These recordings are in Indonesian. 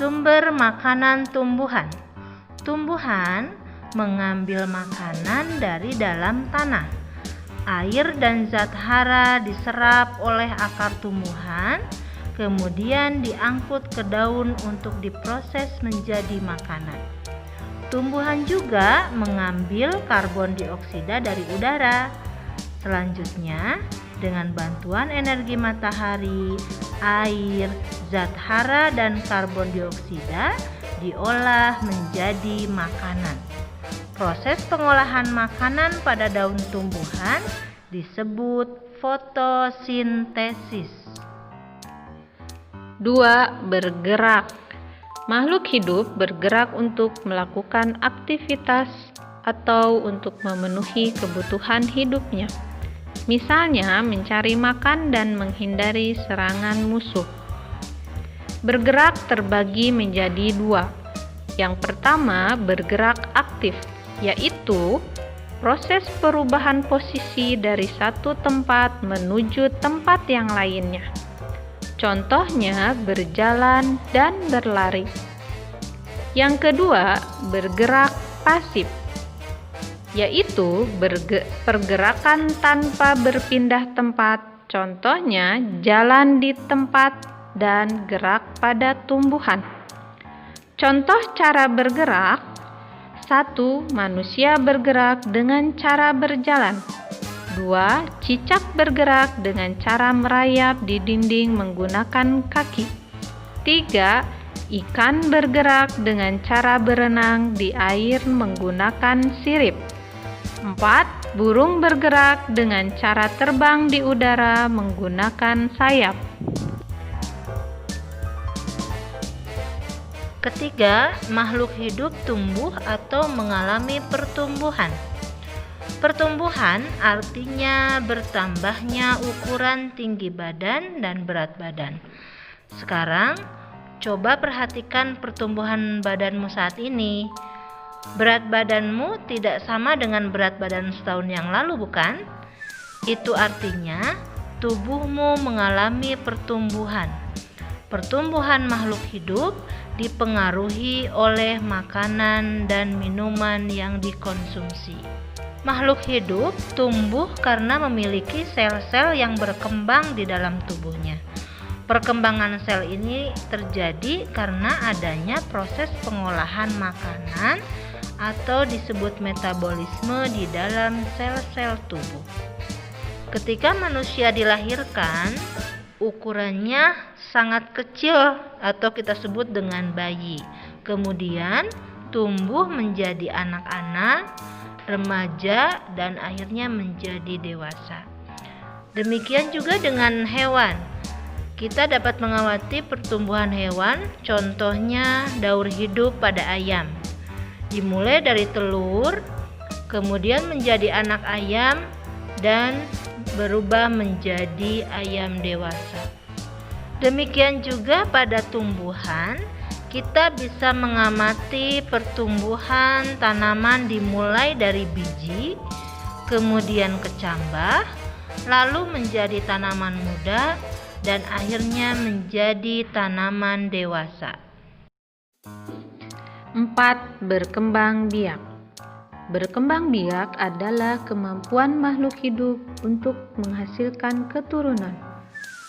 Sumber makanan tumbuhan. Tumbuhan mengambil makanan dari dalam tanah. Air dan zat hara diserap oleh akar tumbuhan, kemudian diangkut ke daun untuk diproses menjadi makanan. Tumbuhan juga mengambil karbon dioksida dari udara. Selanjutnya, dengan bantuan energi matahari, air, zat hara, dan karbon dioksida diolah menjadi makanan. Proses pengolahan makanan pada daun tumbuhan disebut fotosintesis. 2. Bergerak. Makhluk hidup bergerak untuk melakukan aktivitas atau untuk memenuhi kebutuhan hidupnya. Misalnya, mencari makan dan menghindari serangan musuh. Bergerak terbagi menjadi 2. Yang pertama, bergerak aktif, yaitu proses perubahan posisi dari satu tempat menuju tempat yang lainnya. Contohnya, berjalan dan berlari. Yang kedua, bergerak pasif, yaitu pergerakan tanpa berpindah tempat. Contohnya, jalan di tempat dan gerak pada tumbuhan. Contoh cara bergerak: 1. Manusia bergerak dengan cara berjalan. 2. Cicak bergerak dengan cara merayap di dinding menggunakan kaki. 3. Ikan bergerak dengan cara berenang di air menggunakan sirip. 4. Burung bergerak dengan cara terbang di udara menggunakan sayap. Ketiga, makhluk hidup tumbuh atau mengalami pertumbuhan. Pertumbuhan artinya bertambahnya ukuran tinggi badan dan berat badan. Sekarang, coba perhatikan pertumbuhan badanmu saat ini. Berat badanmu tidak sama dengan berat badan setahun yang lalu, bukan? Itu artinya tubuhmu mengalami pertumbuhan. Pertumbuhan makhluk hidup dipengaruhi oleh makanan dan minuman yang dikonsumsi. Makhluk hidup tumbuh karena memiliki sel-sel yang berkembang di dalam tubuhnya. Perkembangan sel ini terjadi karena adanya proses pengolahan makanan atau disebut metabolisme di dalam sel-sel tubuh. Ketika manusia dilahirkan, ukurannya sangat kecil atau kita sebut dengan bayi. Kemudian tumbuh menjadi anak-anak, remaja, dan akhirnya menjadi dewasa. Demikian juga dengan hewan. Kita dapat mengamati pertumbuhan hewan, contohnya daur hidup pada ayam. Dimulai dari telur, kemudian menjadi anak ayam, dan berubah menjadi ayam dewasa. Demikian juga pada tumbuhan, kita bisa mengamati pertumbuhan tanaman dimulai dari biji, kemudian kecambah, lalu menjadi tanaman muda, dan akhirnya menjadi tanaman dewasa. 4. Berkembang biak. Berkembang biak adalah kemampuan makhluk hidup untuk menghasilkan keturunan.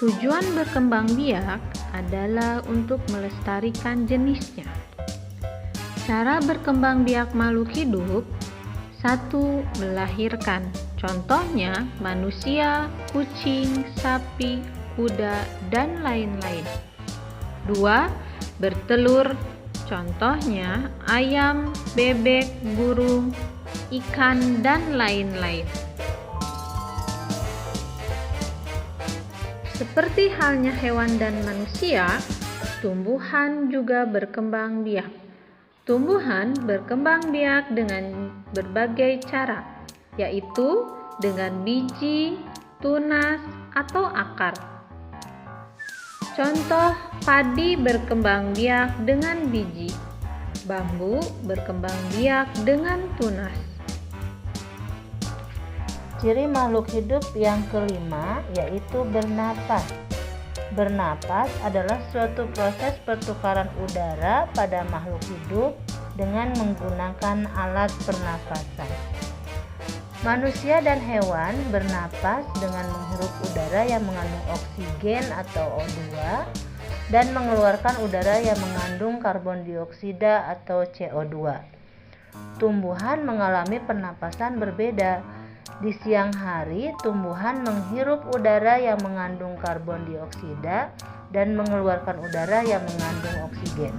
Tujuan berkembang biak adalah untuk melestarikan jenisnya. Cara berkembang biak makhluk hidup: 1. Melahirkan. Contohnya manusia, kucing, sapi, kuda, dan lain-lain. 2. Bertelur. Contohnya ayam, bebek, burung, ikan, dan lain-lain. Seperti halnya hewan dan manusia, tumbuhan juga berkembang biak. Tumbuhan berkembang biak dengan berbagai cara, yaitu dengan biji, tunas, atau akar. Contoh, padi berkembang biak dengan biji, bambu berkembang biak dengan tunas. Ciri makhluk hidup yang kelima yaitu bernapas. Bernapas adalah suatu proses pertukaran udara pada makhluk hidup dengan menggunakan alat pernafasan. Manusia dan hewan bernapas dengan menghirup udara yang mengandung oksigen atau O2 dan mengeluarkan udara yang mengandung karbon dioksida atau CO2. Tumbuhan mengalami pernapasan berbeda. Di siang hari, tumbuhan menghirup udara yang mengandung karbon dioksida dan mengeluarkan udara yang mengandung oksigen.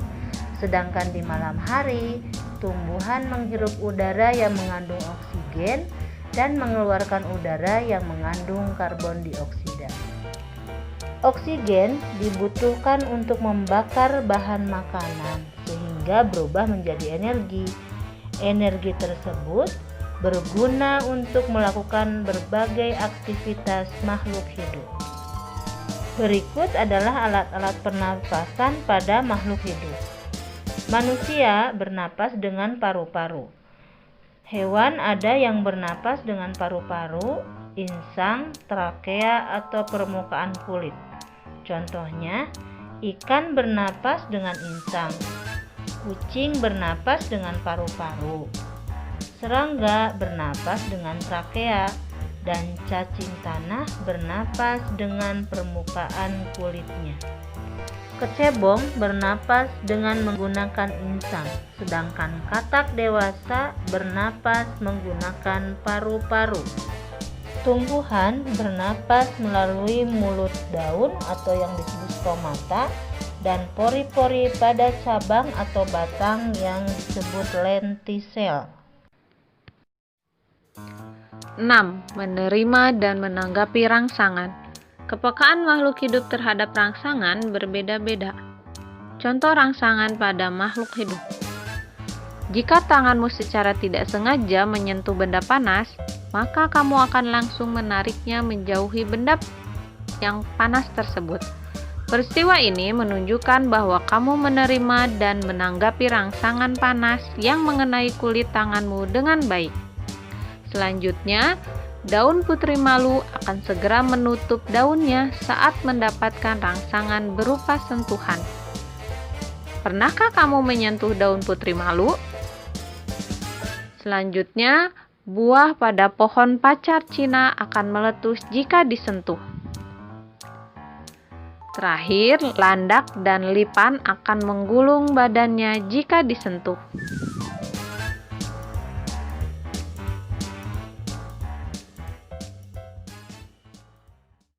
Sedangkan di malam hari, tumbuhan menghirup udara yang mengandung oksigen dan mengeluarkan udara yang mengandung karbon dioksida. Oksigen dibutuhkan untuk membakar bahan makanan sehingga berubah menjadi energi. Energi tersebut berguna untuk melakukan berbagai aktivitas makhluk hidup. Berikut adalah alat-alat pernapasan pada makhluk hidup. Manusia bernapas dengan paru-paru. Hewan ada yang bernapas dengan paru-paru, insang, trakea, atau permukaan kulit. Contohnya, ikan bernapas dengan insang, kucing bernapas dengan paru-paru, serangga bernapas dengan trakea, dan cacing tanah bernapas dengan permukaan kulitnya. Kecebong bernapas dengan menggunakan insang, sedangkan katak dewasa bernapas menggunakan paru-paru. Tumbuhan bernapas melalui mulut daun atau yang disebut stomata dan pori-pori pada cabang atau batang yang disebut lentisel. 6. Menerima dan menanggapi rangsangan. Kepekaan makhluk hidup terhadap rangsangan berbeda-beda. Contoh rangsangan pada makhluk hidup. Jika tanganmu secara tidak sengaja menyentuh benda panas, maka kamu akan langsung menariknya menjauhi benda yang panas tersebut. Peristiwa ini menunjukkan bahwa kamu menerima dan menanggapi rangsangan panas yang mengenai kulit tanganmu dengan baik. Selanjutnya, daun putri malu akan segera menutup daunnya saat mendapatkan rangsangan berupa sentuhan. Pernahkah kamu menyentuh daun putri malu? Selanjutnya, buah pada pohon pacar Cina akan meletus jika disentuh. Terakhir, landak dan lipan akan menggulung badannya jika disentuh.